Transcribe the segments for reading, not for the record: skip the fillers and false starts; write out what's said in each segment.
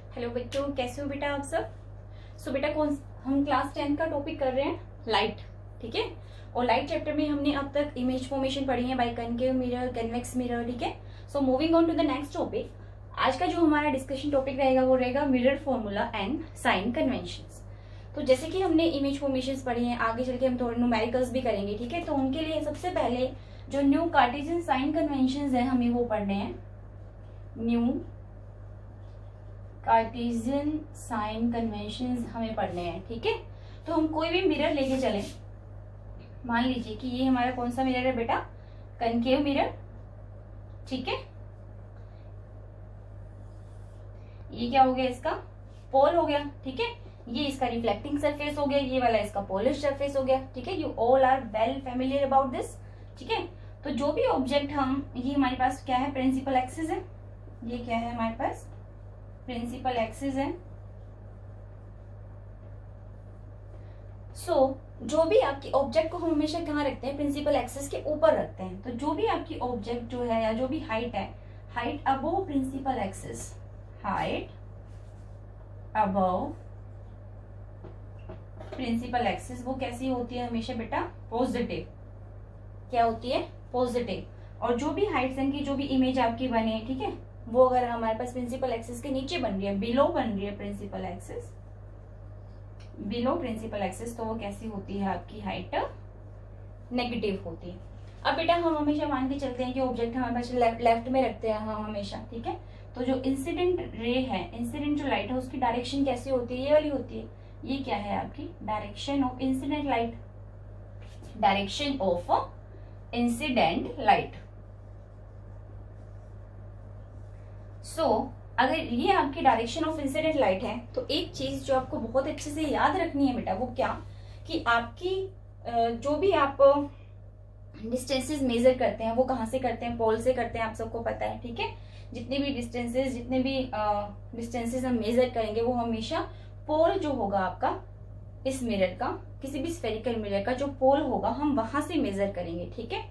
Hello बच्चों, कैसे हो बेटा आप सब। बेटा कौन हम क्लास 10 का टॉपिक कर रहे हैं लाइट। ठीक है। और लाइट चैप्टर में हमने अब तक इमेज फॉर्मेशन पढ़ी है by concave mirror, convex mirror. ठीक है। Moving on to the next topic. आज का जो हमारा डिस्कशन टॉपिक रहेगा वो रहेगा mirror formula and sign conventions. तो जैसे कि हमने इमेज फॉर्मेशंस पढ़ी हैं, आगे चल के हम थोड़े न्यूमेरिकल्स भी करेंगे। ठीक है। तो उनके लिए सबसे पहले जो न्यू कार्टेशियन साइन कन्वेंशंस है हमें वो पढ़ने हैं। न्यू कार्टेशियन साइन कन्वेंशंस हमें पढ़ने हैं। ठीक है। तो हम कोई भी मिरर लेके चलें। मान लीजिए कि ये हमारा कौन सा मिरर है बेटा, कनकेव मिरर। ठीक है। ये क्या हो गया, इसका पोल हो गया। ठीक है। ये इसका रिफ्लेक्टिंग सरफेस हो गया, ये वाला इसका पोलिश सरफेस हो गया। ठीक है। You all are well familiar about this. ठीक है। तो जो भी ऑब्जेक्ट ये हमारे पास क्या है, प्रिंसिपल एक्सिस है। ये क्या है हमारे पास, प्रिंसिपल एक्सिस है। जो भी आपकी ऑब्जेक्ट को हम हमेशा कहाँ रखते हैं, प्रिंसिपल एक्सिस के ऊपर रखते हैं। तो जो भी आपकी ऑब्जेक्ट जो है या जो भी हाइट है, height above principal axis, height above principal axis वो कैसी होती है हमेशा बेटा, पॉजिटिव। क्या होती है, पॉजिटिव। और जो भी हाइट से की जो भी इमेज आपकी बने, ठीक है, वो अगर हमारे पास प्रिंसिपल एक्सिस के नीचे बन रही है, बिलो बन रही है principal axis, below principal axis, तो वो कैसी होती है आपकी हाइट, नेगेटिव होती है। अब बेटा हम हमेशा मान के चलते हैं कि ऑब्जेक्ट हमारे पास लेफ्ट में रखते हैं हम हमेशा। ठीक है। तो जो इंसिडेंट रे है, इंसिडेंट जो लाइट है, उसकी डायरेक्शन कैसी होती है, ये वाली होती है। ये क्या है आपकी direction of incident light, direction of incident light. अगर ये आपकी डायरेक्शन ऑफ इंसिडेंट लाइट है, तो एक चीज जो आपको बहुत अच्छे से याद रखनी है बेटा, वो क्या, कि आपकी जो भी आप डिस्टेंसेस मेजर करते हैं वो कहाँ से करते हैं, पोल से करते हैं, आप सबको पता है। ठीक है। जितने भी डिस्टेंसेस हम मेजर करेंगे वो हमेशा पोल जो होगा आपका इस मिरर का, किसी भी स्फेरिकल मिरर का जो पोल होगा हम वहां से मेजर करेंगे। ठीक है।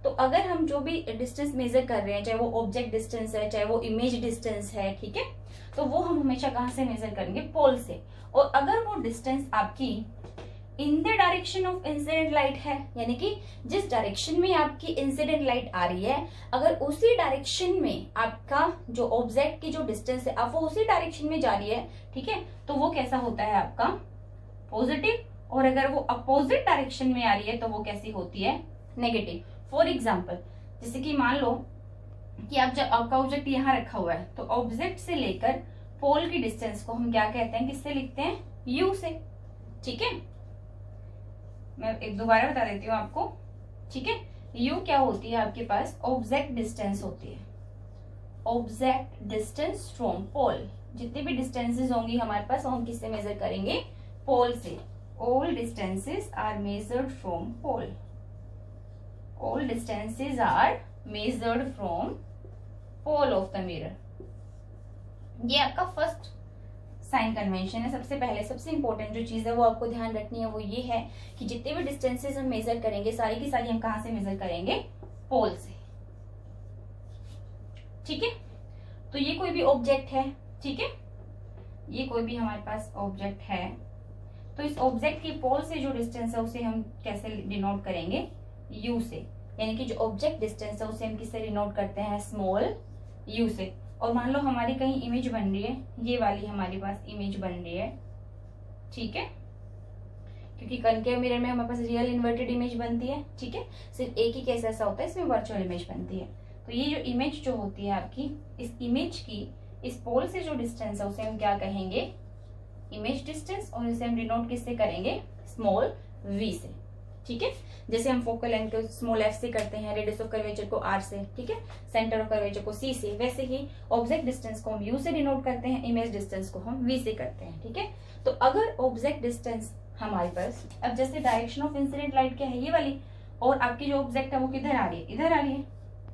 तो अगर हम जो भी डिस्टेंस मेजर कर रहे हैं, चाहे वो ऑब्जेक्ट डिस्टेंस है, चाहे वो इमेज डिस्टेंस है, ठीक है, तो वो हम हमेशा कहां से मेजर करेंगे, पोल से। और अगर वो डिस्टेंस आपकी in the direction of incident light है, यानी कि जिस डायरेक्शन में आपकी इंसिडेंट लाइट आ रही है, अगर उसी डायरेक्शन में आपका जो ऑब्जेक्ट की जो डिस्टेंस है, अब वो उसी डायरेक्शन में जा रही है, ठीक है, तो वो कैसा होता है आपका, पॉजिटिव। और अगर वो अपोजिट डायरेक्शन में आ रही है तो वो कैसी होती है, नेगेटिव। फॉर एग्जाम्पल, जैसे कि मान लो कि आप जब आपका ऑब्जेक्ट यहाँ रखा हुआ है, तो ऑब्जेक्ट से लेकर पोल की डिस्टेंस को हम क्या कहते हैं, किससे लिखते हैं, यू से। ठीक है। मैं एक दोबारा बता देती हूँ आपको। ठीक है। यू क्या होती है आपके पास, ऑब्जेक्ट डिस्टेंस होती है, ऑब्जेक्ट डिस्टेंस फ्रॉम पोल। जितनी भी डिस्टेंसेस होंगी हमारे पास, हम किससे मेजर करेंगे, पोल से। All distances are measured from pole, all distances are measured from pole of the mirror। ये आपका फर्स्ट साइन कन्वेंशन है। सबसे पहले सबसे इंपॉर्टेंट जो चीज है वो आपको ध्यान रखनी है, वो ये है कि जितने भी डिस्टेंसेस हम मेजर करेंगे, सारी की सारी हम कहां से मेजर करेंगे, पोल से। ठीक है। तो ये कोई भी ऑब्जेक्ट है, ठीक है, ये कोई भी हमारे पास ऑब्जेक्ट है, तो इस ऑब्जेक्ट की पोल से जो डिस्टेंस है उसे हम कैसे डिनोट करेंगे, यू से। यानी कि जो ऑब्जेक्ट डिस्टेंस है उसे हम किससे डिनोट करते हैं, स्मॉल यू से। और मान लो हमारी कहीं इमेज बन रही है, ये वाली हमारे पास इमेज बन रही है, ठीक है, क्योंकि कनकेव मिरर में हमारे पास रियल इन्वर्टेड इमेज बनती है। ठीक है। सिर्फ एक ही केस ऐसा होता है, इसमें वर्चुअल इमेज बनती है। तो ये जो इमेज जो होती है आपकी, इस इमेज की इस पोल से जो डिस्टेंस है उसे हम क्या कहेंगे, इमेज डिस्टेंस। और इसे हम डिनोट किससे करेंगे, स्मॉल वी से। ठीक है। जैसे हम फोकल लेंथ को स्मॉल एफ से करते हैं, रेडियस ऑफ कर्वेचर को आर से, ठीक है, सेंटर ऑफ कर्वेचर को सी से, वैसे ही ऑब्जेक्ट डिस्टेंस को हम यू से डिनोट करते हैं, इमेज डिस्टेंस को हम वी से करते हैं। ठीक है। तो अगर ऑब्जेक्ट डिस्टेंस हमारे पास, अब जैसे डायरेक्शन ऑफ इंसिडेंट लाइट क्या है, ये वाली, और आपकी जो ऑब्जेक्ट है वो किधर आ रही है, इधर आ रही है।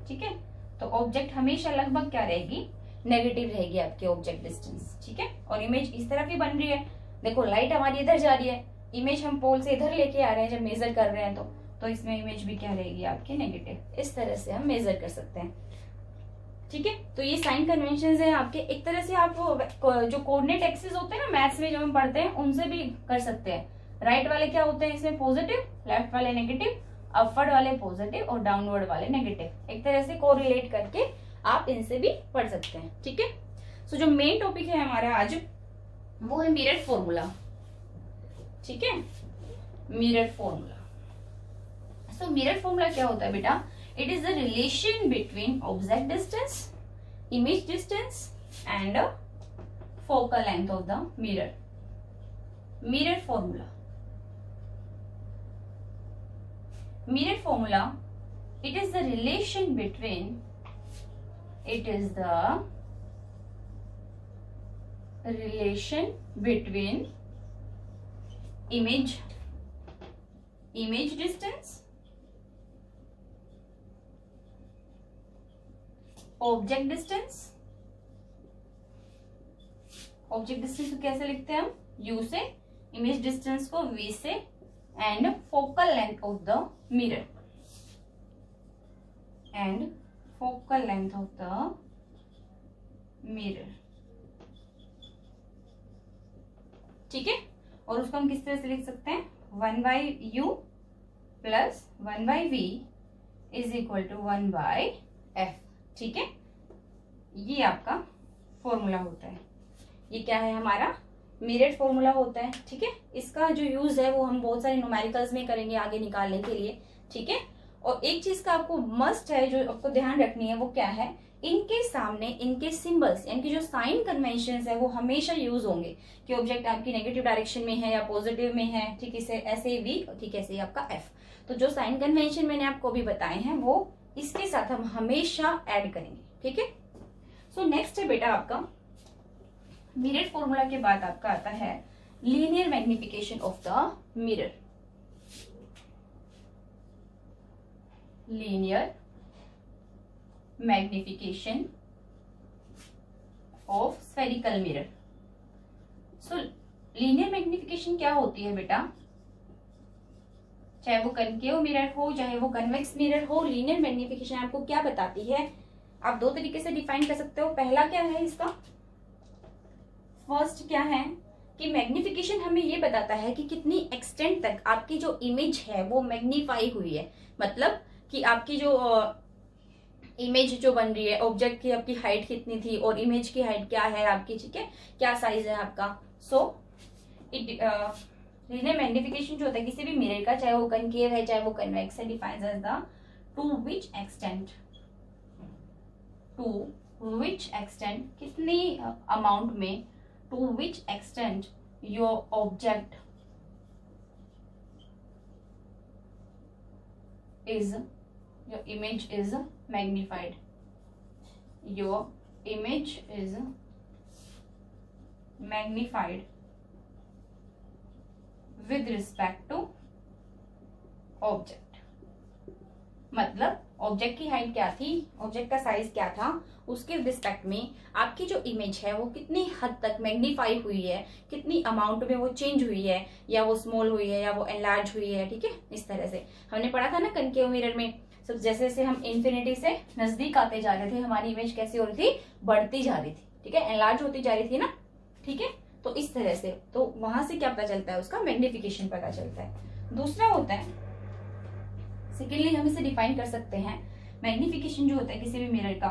ठीक है। तो ऑब्जेक्ट हमेशा लगभग क्या रहेगी, नेगेटिव रहेगी आपकी ऑब्जेक्ट डिस्टेंस। ठीक है। और इमेज इस तरफ ही बन रही है, देखो लाइट हमारी इधर जा रही है, इमेज हम पोल से इधर लेके आ रहे हैं जब मेजर कर रहे हैं, तो इसमें इमेज भी क्या रहेगी आपकी, नेगेटिव। इस तरह से हम मेजर कर सकते हैं। ठीक है। तो ये साइन कन्वेंशन है आपके। एक तरह से आप जो कोऑर्डिनेट एक्सिस होते हैं ना मैथ्स में जो हम पढ़ते हैं उनसे भी कर सकते हैं। राइट वाले क्या होते हैं इसमें पॉजिटिव, लेफ्ट वाले नेगेटिव, अपवर्ड वाले पॉजिटिव और डाउनवर्ड वाले नेगेटिव। एक तरह से कोरिलेट करके आप इनसे भी पढ़ सकते हैं। ठीक है। सो जो मेन टॉपिक है हमारा आज वो है मिरर फॉर्मूला। ठीक है, mirror formula. So mirror formula क्या होता है बेटा? It is the relation between object distance, image distance and focal length of the mirror. Mirror formula, mirror formula, it is the relation between, it is the relation between image distance, object distance, object distance को कैसे लिखते हैं हम? u से, image distance को v से, and focal length of the mirror, and focal length of the mirror। ठीक है। और उसको हम किस तरह से लिख सकते हैं? 1/u plus 1/v is equal to 1/f। ठीक है, ये आपका फॉर्मूला होता है। ये क्या है हमारा? मिरर फॉर्मूला होता है। ठीक है, इसका जो यूज है वो हम बहुत सारे न्यूमेरिकल्स में करेंगे आगे निकालने के लिए। ठीक है। और एक चीज का आपको मस्ट है जो आपको ध्यान रखनी है वो क्या है? इनके सामने इनके सिंबल्स यानी कि जो साइन कन्वेंशन है वो हमेशा यूज होंगे कि ऑब्जेक्ट आपकी नेगेटिव डायरेक्शन में है या पॉजिटिव में है। ठीक, इसे ऐसे वी, ठीक ऐसे ही आपका एफ। तो जो साइन कन्वेंशन मैंने आपको अभी बताए हैं वो इसके साथ हम हमेशा ऐड करेंगे। ठीक है। सो नेक्स्ट है बेटा आपका मिरर फॉर्मूला के बाद आपका आता है linear magnification of the mirror. Linear magnification of spherical mirror. So linear magnification क्या होती है बेटा? चाहे वो कनकेव मिरर हो चाहे वो कन्वेक्स मिरर हो, लीनियर मैग्निफिकेशन आपको क्या बताती है? आप दो तरीके से डिफाइन कर सकते हो। पहला क्या है इसका? फर्स्ट क्या है कि मैग्निफिकेशन हमें ये बताता है कि कितनी एक्सटेंट तक आपकी जो इमेज है वो मैग्नीफाई हुई है। मतलब कि आपकी जो इमेज जो बन रही है, ऑब्जेक्ट की आपकी हाइट कितनी थी और इमेज की हाइट क्या है आपकी। ठीक है, क्या साइज है आपका। सो लीनियर मैग्निफिकेशन जो होता है किसी भी मिरर का, चाहे वो कनकेव है चाहे वो कन्वेक्स है, defines as the to which extent कितनी अमाउंट में, to which extent your object is your image is magnified, your image is magnified with respect to object। मतलब ऑब्जेक्ट की हाइट क्या थी, ऑब्जेक्ट का साइज क्या था, उसके रिस्पेक्ट में आपकी जो इमेज है वो कितनी हद तक मैग्नीफाई हुई है, कितनी अमाउंट में वो चेंज हुई है, या वो स्मॉल हुई है या वो एनलार्ज हुई है। ठीक है, इस तरह से हमने पढ़ा था ना कनकेव मिरर में। सब जैसे जैसे हम इन्फिनिटी से नजदीक आते जा रहे थे हमारी इमेज कैसी हो रही थी? बढ़ती जा रही थी। ठीक है, एनलार्ज होती जा रही थी ना। ठीक है, तो इस तरह से तो वहां से क्या पता चलता है? उसका मैग्निफिकेशन पता चलता है। दूसरा होता है, सेकेंडली हम इसे डिफाइन कर सकते हैं, मैग्निफिकेशन जो होता है किसी भी मिरर का,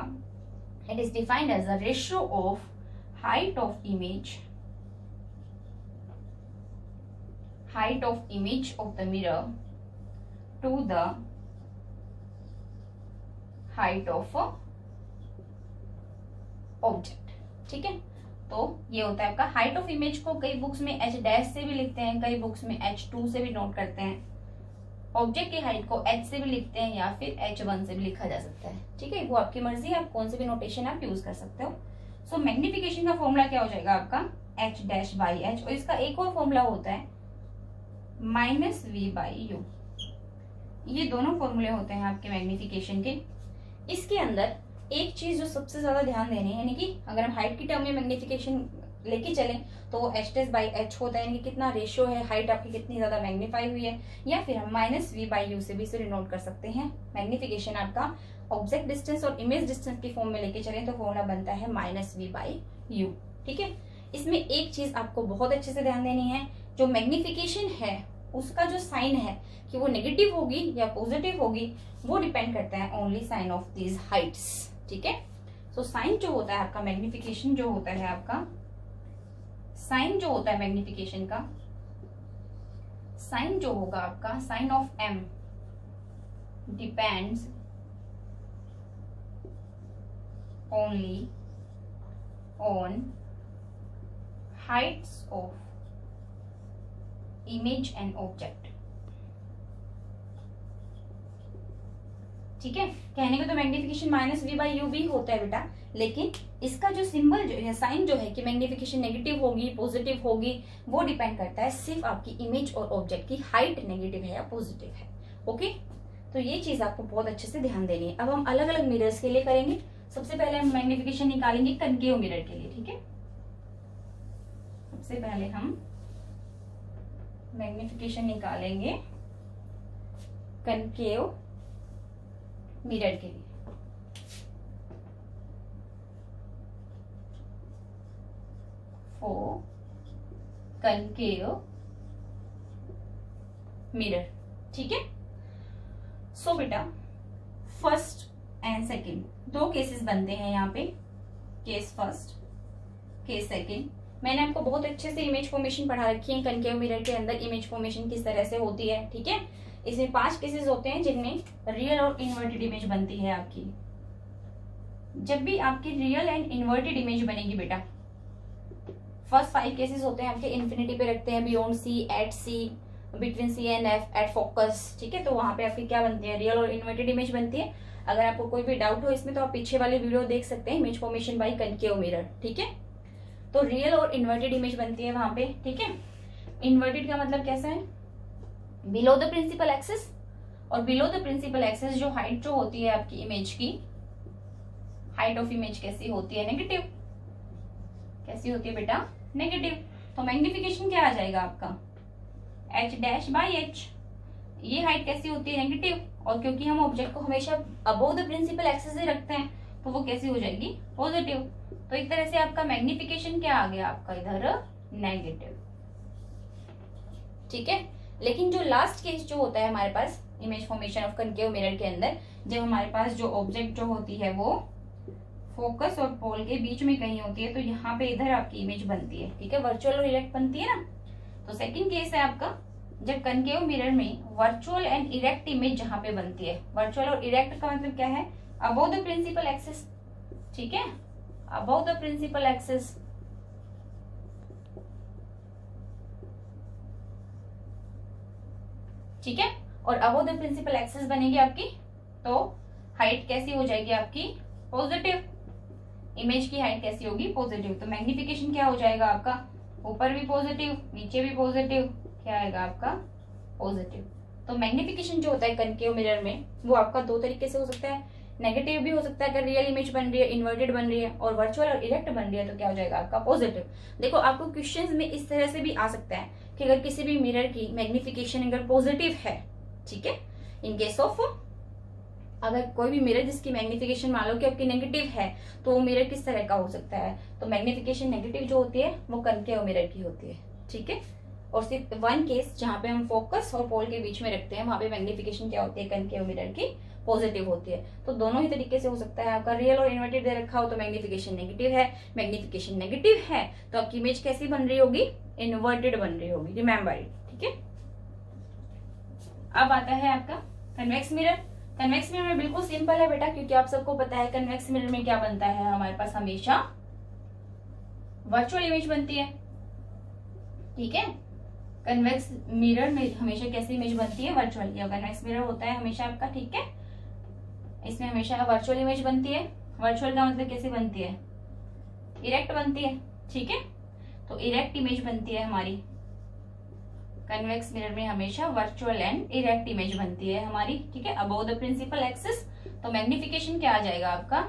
it is defined as a ratio of height of image of the mirror to the height of object. ठीक है, तो ये होता है आपका हाइट ऑफ इमेज को कई बुक्स में h डैश से भी लिखते हैं, कई बुक्स में h2 से भी नोट करते हैं। ऑब्जेक्ट की हाइट को h से भी लिखते हैं या फिर h1 से भी लिखा जा सकता है। ठीक है, वो आपकी मर्जी है, आप कौन से भी नोटेशन आप यूज कर सकते हो। सो मैग्निफिकेशन का फॉर्मूला क्या हो जाएगा आपका? h dash by h। और इसका एक और फॉर्मूला होता है -v/u। ये दोनों फॉर्मूले होते हैं आपके मैग्निफिकेशन के। इसके अंदर एक चीज जो सबसे ज्यादा ध्यान देनी है, यानी कि अगर हम हाइट की टर्म में मैग्निफिकेशन लेके चलें तो वो h'/h होता है, यानी कि कितना रेशियो है, हाइट आपकी कितनी ज्यादा मैग्नीफाई हुई है। या फिर हम -v/u से भी इसे डिनोट कर सकते हैं। मैग्निफिकेशन आपका ऑब्जेक्ट डिस्टेंस और इमेज डिस्टेंस की फॉर्म में लेके चलें तो फॉर्मूला बनता है -v/u। ठीक है, इसमें एक चीज आपको बहुत अच्छे से ध्यान देनी है, जो मैग्निफिकेशन है उसका जो साइन है कि वो नेगेटिव होगी या पॉजिटिव होगी, वो डिपेंड करता है only sign of these heights. ठीक है, सो साइन जो होता है आपका मैग्निफिकेशन जो होता है आपका साइन जो होता है मैग्निफिकेशन का, साइन जो होगा आपका sign of m depends only on heights of image and object. ठीक है, कहने को तो मैग्निफिकेशन -v/u भी होता है बेटा, लेकिन इसका जो सिंबल जो है, साइन जो है कि मैग्निफिकेशन नेगेटिव होगी पॉजिटिव होगी, वो डिपेंड करता है सिर्फ आपकी इमेज और ऑब्जेक्ट की हाइट नेगेटिव है या पॉजिटिव है। ओके, तो ये चीज आपको बहुत अच्छे से ध्यान देनी है। अब हम अलग अलग मिरर्स के लिए करेंगे। सबसे पहले हम मैग्निफिकेशन निकालेंगे कनकेव मिरर के लिए। ठीक है, सबसे पहले हम मैग्निफिकेशन निकालेंगे कनकेव मिरर के लिए। For concave mirror. ठीक है, सो बेटा फर्स्ट एंड सेकंड दो केसेस बनते हैं यहाँ पे, केस फर्स्ट केस सेकंड। मैंने आपको बहुत अच्छे से इमेज फॉर्मेशन पढ़ा रखी है, कनकेव मिरर के अंदर इमेज फॉर्मेशन किस तरह से होती है। ठीक है, इसमें 5 केसेस होते हैं जिनमें रियल और इन्वर्टेड इमेज बनती है आपकी। जब भी आपकी रियल एंड इन्वर्टेड इमेज बनेगी बेटा, फर्स्ट 5 केसेस होते हैं आपके इन्फिनिटी पे रखते हैं, beyond C, at C, between C and F, at focus. ठीक है, तो वहां पे आपकी क्या बनती है, रियल और इन्वर्टेड इमेज बनती है। अगर आपको कोई भी डाउट हो इसमें तो आप पीछे वाली वीडियो देख सकते हैं, image formation by concave mirror. ठीक है, तो रियल और इन्वर्टेड इमेज बनती है वहां पे। ठीक है, इन्वर्टेड का मतलब कैसा है, बिलो द प्रिंसिपल एक्सिस, और बिलो द प्रिंसिपल एक्सिस जो हाइट जो होती है आपकी इमेज की, हाइट ऑफ इमेज कैसी होती है, नेगेटिव। कैसी होती है बेटा, नेगेटिव। तो मैग्निफिकेशन क्या आ जाएगा आपका, h'/h। ये हाइट कैसी होती है, नेगेटिव, और क्योंकि हम ऑब्जेक्ट को हमेशा अबोव द प्रिंसिपल एक्सिस ही रखते हैं तो वो कैसी हो जाएगी, पॉजिटिव। तो एक तरह से आपका मैग्निफिकेशन क्या आ गया आपका इधर, नेगेटिव। ठीक है, लेकिन जो लास्ट केस जो होता है हमारे पास image formation of concave mirror के अंदर, जब हमारे पास जो ऑब्जेक्ट जो होती है वो फोकस और पोल के बीच में कहीं होती है, तो यहाँ पे इधर आपकी इमेज बनती है। ठीक है, वर्चुअल और इरेक्ट बनती है ना। तो सेकंड केस है आपका जब कनकेव मिरर में वर्चुअल एंड इरेक्ट इमेज जहां पे बनती है। वर्चुअल और इरेक्ट का मतलब क्या है, अबव द प्रिंसिपल एक्सिस। ठीक है, अबव द प्रिंसिपल एक्सिस। ठीक है, और अबव द प्रिंसिपल एक्सिस बनेगी आपकी, तो हाइट कैसी हो जाएगी आपकी, पॉजिटिव। इमेज की हाइट कैसी होगी, पॉजिटिव। तो मैग्निफिकेशन क्या हो जाएगा आपका, ऊपर भी पॉजिटिव नीचे भी पॉजिटिव, क्या आएगा आपका, पॉजिटिव। तो मैग्निफिकेशन जो होता है कनकेव मिरर में वो आपका 2 तरीके से हो सकता है, नेगेटिव भी हो सकता है अगर रियल इमेज बन रही है, इन्वर्टेड बन रही है, और वर्चुअल और इरेक्ट बन रही है तो क्या हो जाएगा आपका, पॉजिटिव। देखो आपको क्वेश्चंस में इस तरह से भी आ सकता है कि अगर किसी भी मिरर की मैग्निफिकेशन अगर पॉजिटिव है, ठीक है, इन केस ऑफ अगर कोई भी मिरर जिसकी मैग्निफिकेशन मान लो कि आपकी नेगेटिव है, तो वो मिरर किस तरह का हो सकता है, तो मैग्निफिकेशन नेगेटिव जो होती है वो कनकेव मिरर की होती है। ठीक है, और सिर्फ 1 केस जहां पे हम फोकस और पोल के बीच में रखते हैं वहां पे मैग्निफिकेशन क्या होती है, कनकेव मिरर की पॉजिटिव होती है। तो दोनों ही तरीके से हो सकता है। आपका रियल और इन्वर्टेड दे रखा हो तो मैग्निफिकेशन नेगेटिव है, मैग्निफिकेशन नेगेटिव है तो आपकी इमेज कैसी बन रही होगी, इन्वर्टेड बन रही होगी, रिमेम्बर इट। ठीक है, अब आता है आपका कन्वेक्स मिरर। कन्वेक्स मिरर में बिल्कुल सिंपल है बेटा, क्योंकि आप सबको पता है कन्वेक्स मिरर में क्या बनता है, हमारे पास हमेशा वर्चुअल इमेज बनती है। ठीक है, कन्वेक्स मिरर में हमेशा कैसी इमेज बनती है, वर्चुअल। ये कन्वेक्स मिरर होता है हमेशा आपका, ठीक है, इसमें हमेशा वर्चुअल इमेज बनती है। वर्चुअल का मतलब कैसी बनती है, इरेक्ट बनती है। ठीक है, तो इरेक्ट इमेज बनती है हमारी कन्वेक्स मिरर में, हमेशा वर्चुअल एंड इरेक्ट इमेज बनती है हमारी। ठीक है, अबव द प्रिंसिपल एक्सिस। तो मैग्निफिकेशन क्या आ जाएगा आपका,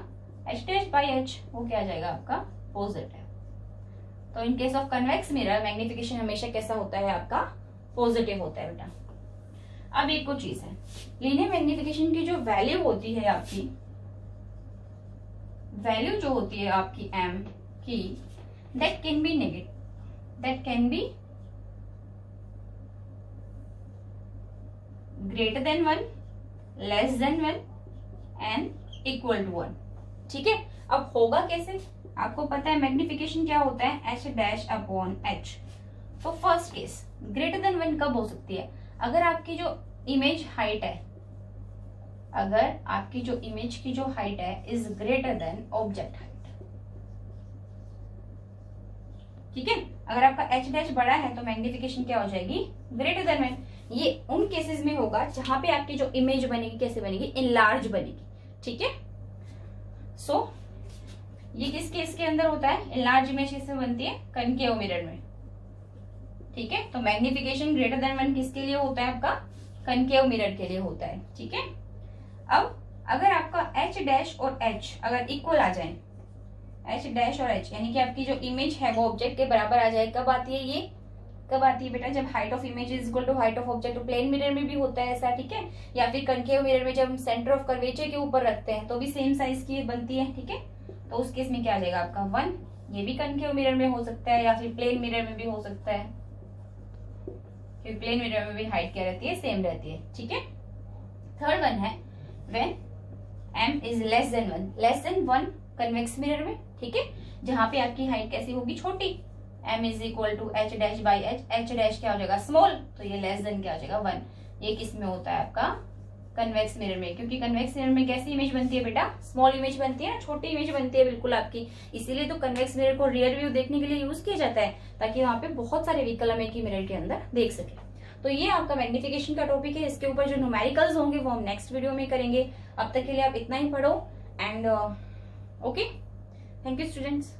h'/h, वो क्या आ जाएगा आपका, पॉजिटिव। तो in case of convex mirror magnification हमेशा कैसा होता है आपका, पॉजिटिव होता है बेटा। अब एक को चीज है, लीनियर मैग्निफिकेशन की जो वैल्यू होती है आपकी, वैल्यू जो होती है आपकी m की, that can be negative, that can be greater than 1, less than 1 and equal to 1। ठीक है, अब होगा कैसे, आपको पता है मैग्निफिकेशन क्या होता है, h डैश अपॉन h। तो फर्स्ट केस ग्रेटर देन 1 कब हो सकती है, अगर आपकी जो इमेज हाइट है, अगर आपकी जो इमेज की जो हाइट है is greater than object height. ठीक है, अगर आपका h डैश बड़ा है तो मैग्निफिकेशन क्या हो जाएगी, ग्रेटर देन 1। ये उन केसेस में होगा जहां पे आपकी जो इमेज बनेगी कैसे बनेगी, इनलार्ज बनेगी। ठीक है, सो ये किस केस के अंदर होता है, इनलार्ज इमेज किससे बनती है, कनकेव मिरर में। ठीक है, तो मैग्निफिकेशन ग्रेटर देन 1 किसके लिए होता है, आपका कनकेव मिरर के लिए होता है। ठीक है, अब अगर आपका h डैश और h अगर इक्वल आ जाए, h डैश और h यानी कि आपकी जो इमेज है वो ऑब्जेक्ट के बराबर आ जाए, कब आती है, ये कब आती है बेटा, जब height of image is equal to height of object. तो प्लेन मिरर में भी होता है ऐसा। ठीक है, या फिर कनकेव मिरर में जब हम सेंटर ऑफ कर्वेचर के ऊपर रखते हैं तो भी सेम साइज की बनती है। ठीक है, तो उस केस में क्या आ जाएगा आपका 1। ये भी कनकेव मिरर में हो सकता है या फिर प्लेन मिरर में भी हो सकता है, क्योंकि प्लेन मिरर में भी हाइट क्या रहती है, सेम रहती है। ठीक है, थर्ड वन है when m is less than 1, less than 1 convex mirror में। ठीक है, जहां पे आपकी हाइट कैसी होगी, छोटी, m is equal to h dash by h, h dash क्या हो जाएगा, स्मॉल, तो ये लेस देन क्या हो जाएगा 1। ये किस में होता है आपका, कन्वेक्स मिरर में, क्योंकि कन्वेक्स मिरर में कैसी इमेज बनती है बेटा, स्मॉल इमेज बनती है ना, छोटी इमेज बनती है बिल्कुल आपकी। इसीलिए तो कन्वेक्स मिरर को रियर व्यू देखने के लिए यूज किया जाता है, ताकि वहां पे बहुत सारे व्हीकल हम एक ही मिरर के अंदर देख सके। तो ये आपका मैग्निफिकेशन का टॉपिक है। इसके ऊपर जो न्यूमेरिकल्स होंगे वो हम नेक्स्ट वीडियो में करेंगे। अब तक के लिए आप इतना ही पढ़ो and okay, thank you students.